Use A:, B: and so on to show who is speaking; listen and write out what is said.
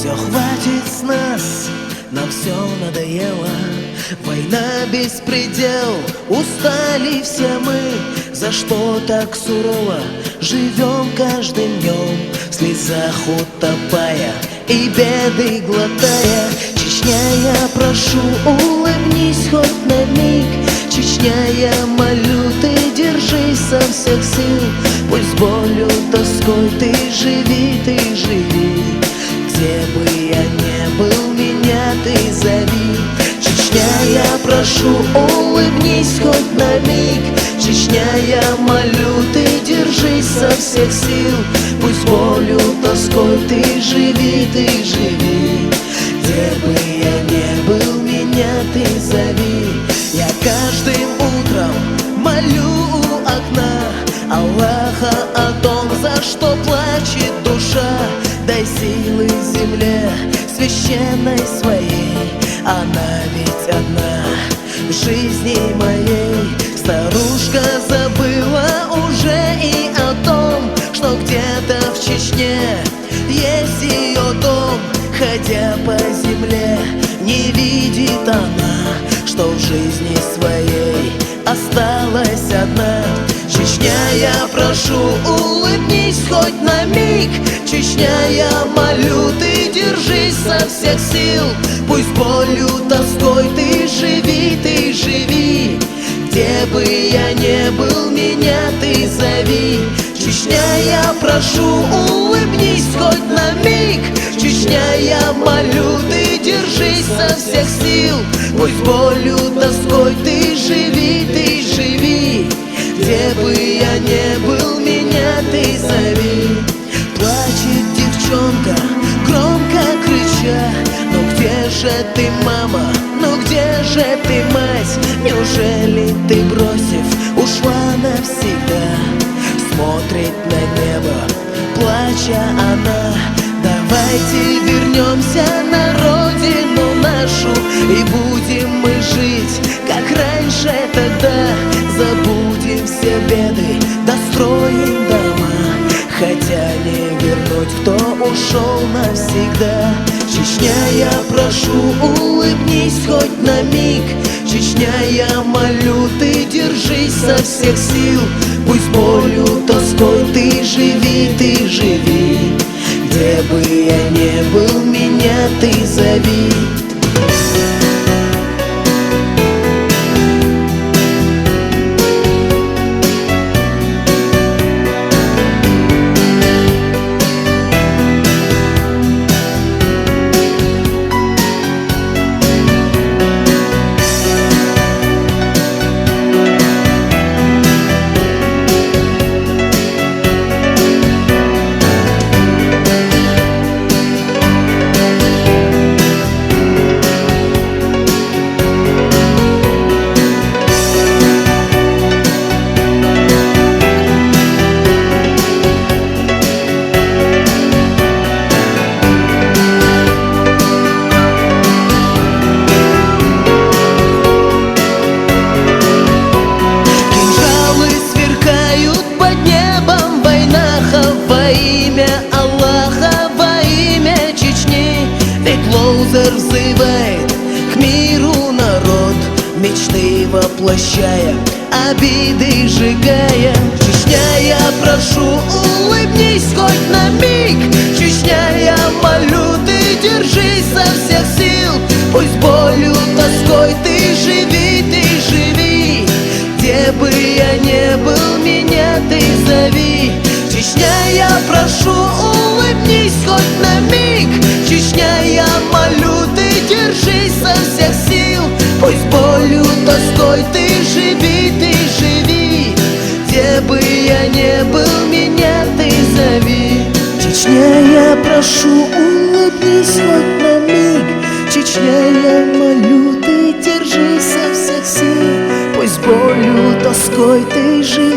A: Все хватит с нас, нам все надоело. Война, беспредел, устали все мы. За что так сурово живем каждым днем, в слезах утопая и беды глотая? Чечня, я прошу, улыбнись хоть на миг. Чечня, я молю, ты держись со всех сил. Пусть болью, тоской ты живи, ты живи. Где бы я ни был, меня ты зови. Чечня, я прошу, улыбнись хоть на миг. Чечня, я молю, ты держись со всех сил. Пусть болью, тоской ты живи, ты живи. Где бы я ни был, меня ты зови. Я каждым утром молю у окна Аллаха о том, за что плачет душа. Дай силы земле священной своей, она ведь одна в жизни моей. Старушка забыла уже и о том, что где-то в Чечне есть ее дом. Ходя по земле, не видит она, что в жизни своей осталась одна. Чечня, я прошу, улыбнись хоть на миг. Чечня, я молю, ты держись со всех сил. Пусть болью, тоской ты живи, ты живи. Где бы я ни был, меня ты зови. Чечня, я прошу, улыбнись хоть на миг. Чечня, я молю, ты держись со всех сил. Пусть болью, тоской ты живи, ты живи. Где бы я ни был, меня ты зови. Плачет девчонка, громко крича: ну где же ты, мама, ну где же ты, мать? Неужели ты, бросив, ушла навсегда? Смотрит на небо, плача она: давайте вернемся на родину нашу, и будем мы жить, как раньше тогда. Забудем все беды, достроим дома, хотя не вернуть, кто ушел навсегда. Чечня, я прошу, улыбнись хоть на миг. Чечня, я молю, ты держись со всех сил. Пусть болью, тоской ты живи, ты живи. Где бы я ни был, меня ты зови. Взывает к миру народ, мечты воплощая, обиды сжигая. Чечня, я прошу, улыбнись хоть на миг. Чечня, я молю, ты держись со всех сил. Пусть болью, тоской ты живи, ты живи. Где бы я ни был, меня ты зови. Чечня, я прошу, улыбнись хоть на миг. Чечня, я молю, ты держись со всех сил. Пусть болью, тоской ты живи, ты живи. Где бы я ни был, меня ты зови. Чечня, я прошу, улыбнись хоть на миг. Чечня, я молю, ты держись со всех сил. Пусть болью, тоской ты живи.